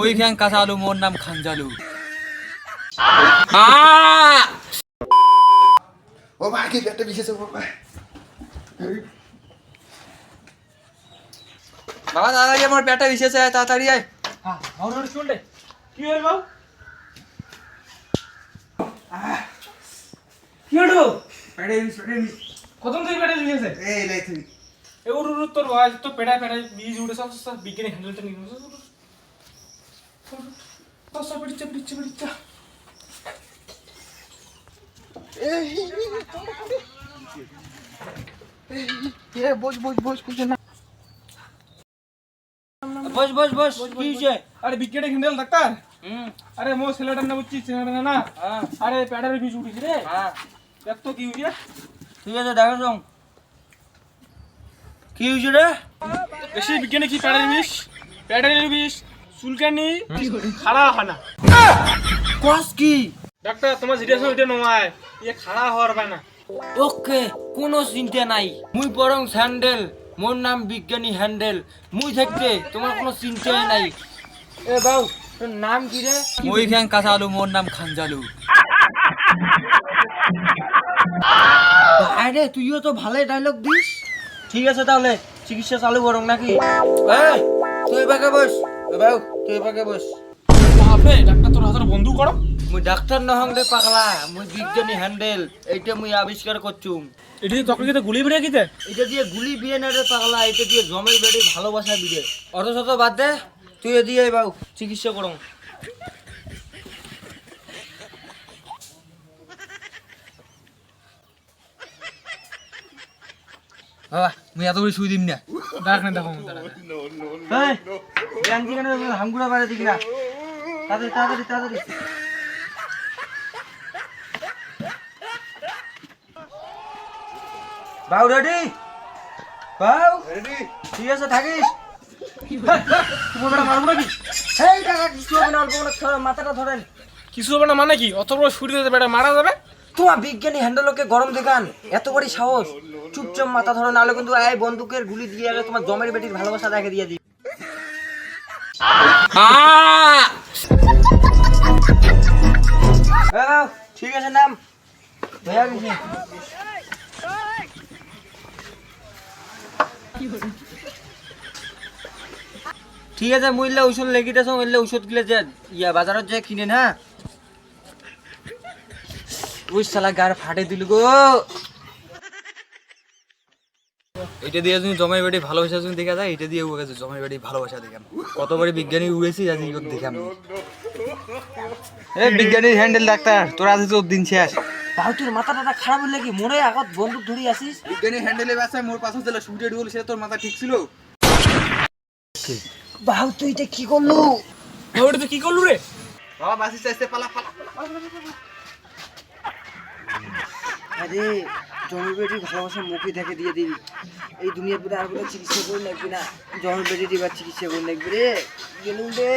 ওই খ্যাং কাঁচা আলু, মোর নাম খাঞ্জালু। ও মা কি পেটে বিশেষ বাবা। বাবা তাড়াতাড়ি আমার পেটে বিশেছে, তাড়াতাড়ি আয়। হ্যাঁ শুনলে কি হল বাবু? কি হলো? পেটে বিষ কতক্ষণ থেকে পেটে বিশেছে? এই লাই তুই এবার তোর ভাই তো পেটা বীজ উঠে সব বিজ্ঞানী হ্যান্ডেলটা নিয়ে সব পিড়িচ্ছা এ বস কিছু না। বস বস বস, কি হইছে? আরে বিজ্ঞানী হ্যান্ডেল ডাক্তার। আরে মো ছেলেটার নাম হচ্ছে ছেলেটা না। আরে পেটার বীজ উঠেছে রে। দেখ তো কি হইছে। ঠিক আছে দেখো যাও, কি হইছে রে? বেশি বিজ্ঞানী কি পেটার বিষ চুলকানি খাড়া হয় না। কস কি? ডাক্তার তোমার জিজ্ঞাসা ওইটা নয়, ইয়ে খাড়া হওয়ার পায় না। ওকে, কোনো চিন্তা নাই। মুই বরং স্যান্ডেল, মোর নাম বিজ্ঞানী হ্যান্ডেল। মুই থাকতে তোমার কোনো চিন্তাই নাই। এ বাউ, তোর নাম কি রে? ওই খ্যাং কাঁচা আলু, মোর নাম খাঞ্জালু। আরে তুইও তো ভালোই ডায়লগ দিস। ঠিক আছে তাহলে চিকিৎসা চালু করুন নাকি? তুই বাকে বস, বাউ তুই বাকে বস। আপনি ডাক্তার তোর হাতের বন্ধু করো। মুই ডাক্তার নহং রে পাগলা, মুই বিজ্ঞানী হ্যান্ডেল। এইটা মুই আবিষ্কার করছুম। এটা দিয়ে তখন কিন্তু গুলি বেরিয়ে গেছে। এটা দিয়ে গুলি বিয়ে না রে পাগলা, এটা দিয়ে জমের বেড়ে ভালোবাসা বিয়ে। অত শত বাদ দে, তুই এদিকে বাউ চিকিৎসা করুন। বাবা মুই এত করে শুই দিম না। দেখ না দেখো হামগুড়া বাড়ে দিকি না, তাড়াতাড়ি তাড়াতাড়ি তাড়াতাড়ি। বাউ রেডি? বাউ রেডি? ঠিক আছে থাকিস। তোমার মারবো নাকি? এই টাকা কিছু হবে না, অল্প করে মাথাটা ধরেন। কিছু হবে না মানে কি? অত বড় ছুরি দিতে বেটা মারা যাবে। তোমার বিজ্ঞানী হ্যান্ডেলকে গরম দেখান, এত বড় সাহস। চুপচাপ মাথা ধরে, নাহলে কিন্তু এই বন্দুকের গুলি দিয়ে আগে তোমার জমের বেটির ভালোবাসা দেখে দিয়ে দিই। ঠিক আছে নাম হয়ে গেছে। ঠিক আছে মুইলে ঔষধ লেগিতেছ, এলে ঔষধ গিলে যে ইয়া বাজারত যে কিনেন। হ্যাঁ ওই শালা গার ফাটে দিল গো। এটা দিয়ে তুমি জমাই বেটি ভালোবাসা তুমি দেখা যায়, এটা দিয়ে উড়ে গেছে জমাই বেটি ভালোবাসা দেখাম। কতবারই বিজ্ঞানী উড়েছি, আজ ইগত দেখাম। এ বিজ্ঞানীর হ্যান্ডেল ডাক্তার, তোর আজ তোর দিন শেষ। বাউ তোর মাথাটা খারাপ হইলে কি? মনে আগত বন্দুক ধরি আসিস। বিজ্ঞানীর হ্যান্ডেলে ব্যবসা মোর পাশে ছিল শুটে ডুল, সে তোর মাথা ঠিক ছিল? বাউ তুই এটা কি করলু? ওটা তো কি করলু রে? বাবা বাসি চাইছে, পালা পালা। আরে জমের বেটির ভালোবাসা মুখে দেখে দিয়ে দিবি। এই দুনিয়ার পুরো আর কোনো চিকিৎসা করে লাগবি না, জমের বেটি দিবার চিকিৎসা করে লাগবি রে। গেলুম রে।